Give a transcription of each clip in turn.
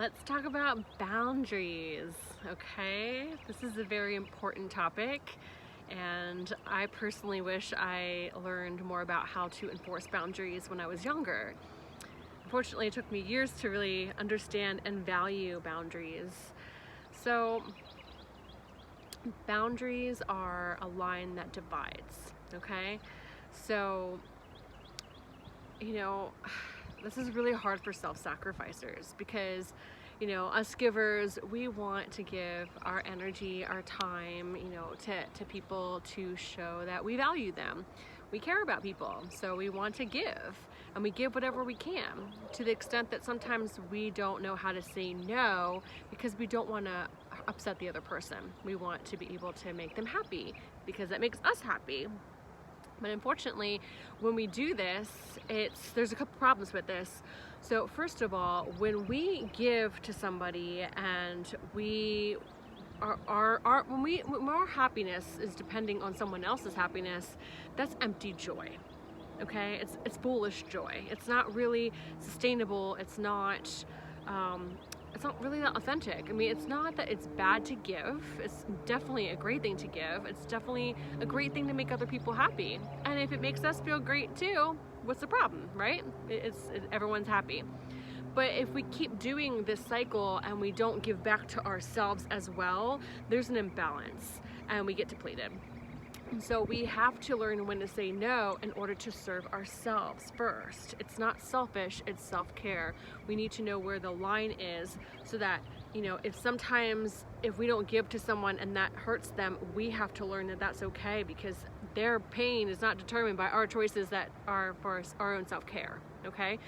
Let's talk about boundaries, okay? This is a very important topic, and I personally wish I learned more about how to enforce boundaries when I was younger. Unfortunately, it took me years to really understand and value boundaries. So, boundaries are a line that divides, okay? So, this is really hard for self-sacrificers because, us givers, we want to give our energy, our time, to people to show that we value them. We care about people, so we want to give, and we give whatever we can, to the extent that sometimes we don't know how to say no because we don't want to upset the other person. We want to be able to make them happy because that makes us happy. But unfortunately, when we do this, there's a couple problems with this. So first of all, when we give to somebody and when our happiness is depending on someone else's happiness, that's empty joy. Okay, it's foolish joy. It's not really sustainable. It's not really that authentic. I mean, it's not that it's bad to give. It's definitely a great thing to give. It's definitely a great thing to make other people happy. And if it makes us feel great too, what's the problem, right? Everyone's happy. But if we keep doing this cycle and we don't give back to ourselves as well, there's an imbalance and we get depleted. So we have to learn when to say no in order to serve ourselves first. It's not selfish, it's self-care. We need to know where the line is so that, if we don't give to someone and that hurts them, we have to learn that that's okay because their pain is not determined by our choices that are for our own self-care, okay?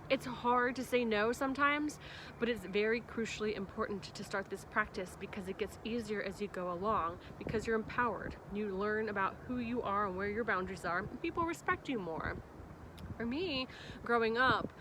It's hard to say no sometimes, but it's very crucially important to start this practice because it gets easier as you go along because you're empowered. You learn about who you are and where your boundaries are, and people respect you more. For me, growing up,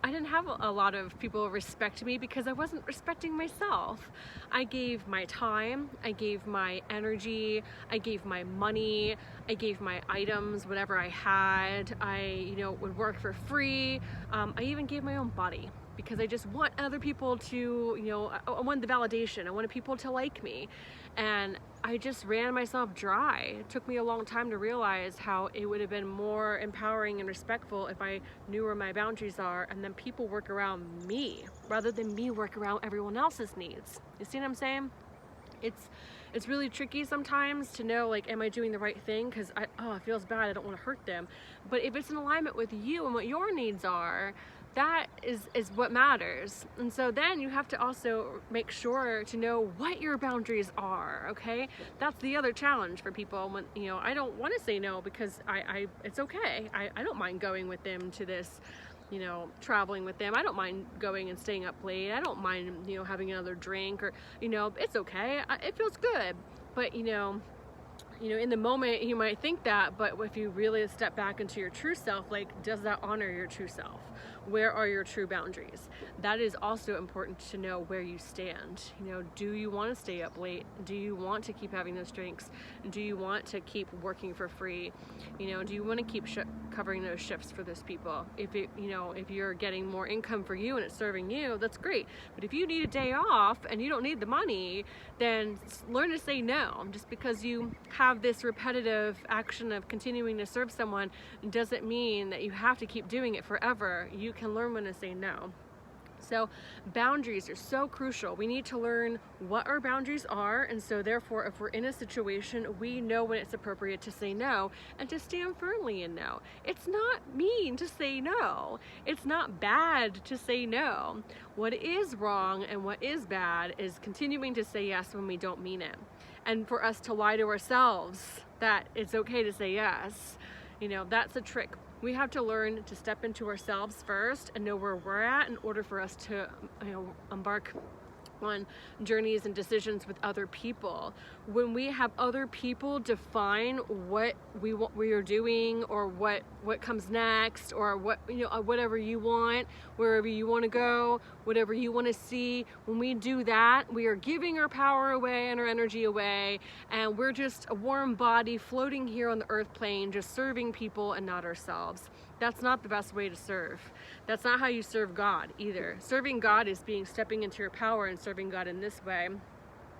I didn't have a lot of people respect me because I wasn't respecting myself. I gave my time, I gave my energy, I gave my money, I gave my items, whatever I had. I, would work for free. I even gave my own body because I just want other people to, I wanted the validation. I wanted people to like me. And I just ran myself dry. It took me a long time to realize how it would have been more empowering and respectful if I knew where my boundaries are and then people work around me rather than me work around everyone else's needs. You see what I'm saying? It's really tricky sometimes to know, am I doing the right thing? Because it feels bad. I don't want to hurt them. But if it's in alignment with you and what your needs are, that is what matters. And so then you have to also make sure to know what your boundaries are, okay? That's the other challenge for people when, I don't want to say no because it's okay. I don't mind going with them to this, traveling with them. I don't mind going and staying up late. I don't mind, having another drink or, it's okay. It feels good. But, in the moment you might think that, but if you really step back into your true self, does that honor your true self? Where are your true boundaries? That is also important to know where you stand. Do you want to stay up late? Do you want to keep having those drinks? Do you want to keep working for free? Do you want to keep covering those shifts for those people? If you're getting more income for you and it's serving you, that's great. But if you need a day off and you don't need the money, then learn to say no. Just because you have this repetitive action of continuing to serve someone doesn't mean that you have to keep doing it forever. You can learn when to say no. So boundaries are so crucial. We need to learn what our boundaries are, and so therefore if we're in a situation, we know when it's appropriate to say no and to stand firmly in no. It's not mean to say no. It's not bad to say no. What is wrong and what is bad is continuing to say yes when we don't mean it. And for us to lie to ourselves that it's okay to say yes, that's a trick. We have to learn to step into ourselves first and know where we're at in order for us to embark on journeys and decisions with other people. When we have other people define what we are doing or what comes next or whatever you want, wherever you want to go, whatever you want to see, when we do that, we are giving our power away and our energy away, and we're just a warm body floating here on the earth plane, just serving people and not ourselves. that's not the best way to serve. That's not how you serve God either. Serving God is stepping into your power and serving God in this way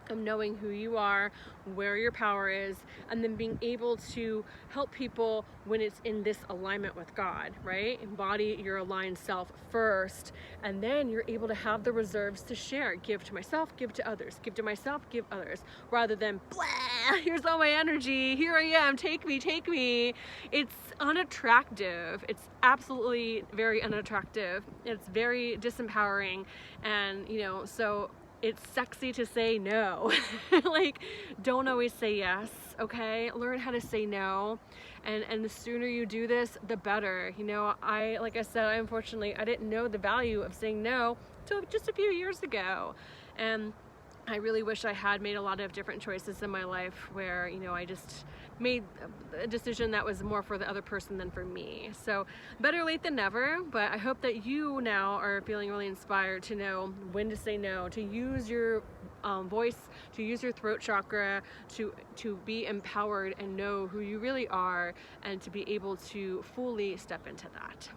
of knowing who you are, where your power is, and then being able to help people when it's in this alignment with God, right? Embody your aligned self first, and then you're able to have the reserves to share. Give to myself, give to others. Give to myself, give others. Rather than, blah, here's all my energy, here I am, take me, take me. It's unattractive. It's absolutely very unattractive. It's very disempowering, and so it's sexy to say no. Like, don't always say yes, okay? Learn how to say no. And the sooner you do this, the better. Like I said, I didn't know the value of saying no till just a few years ago. And I really wish I had made a lot of different choices in my life where, I just made a decision that was more for the other person than for me. So better late than never, but I hope that you now are feeling really inspired to know when to say no, to use your voice, to use your throat chakra, to be empowered and know who you really are, and to be able to fully step into that.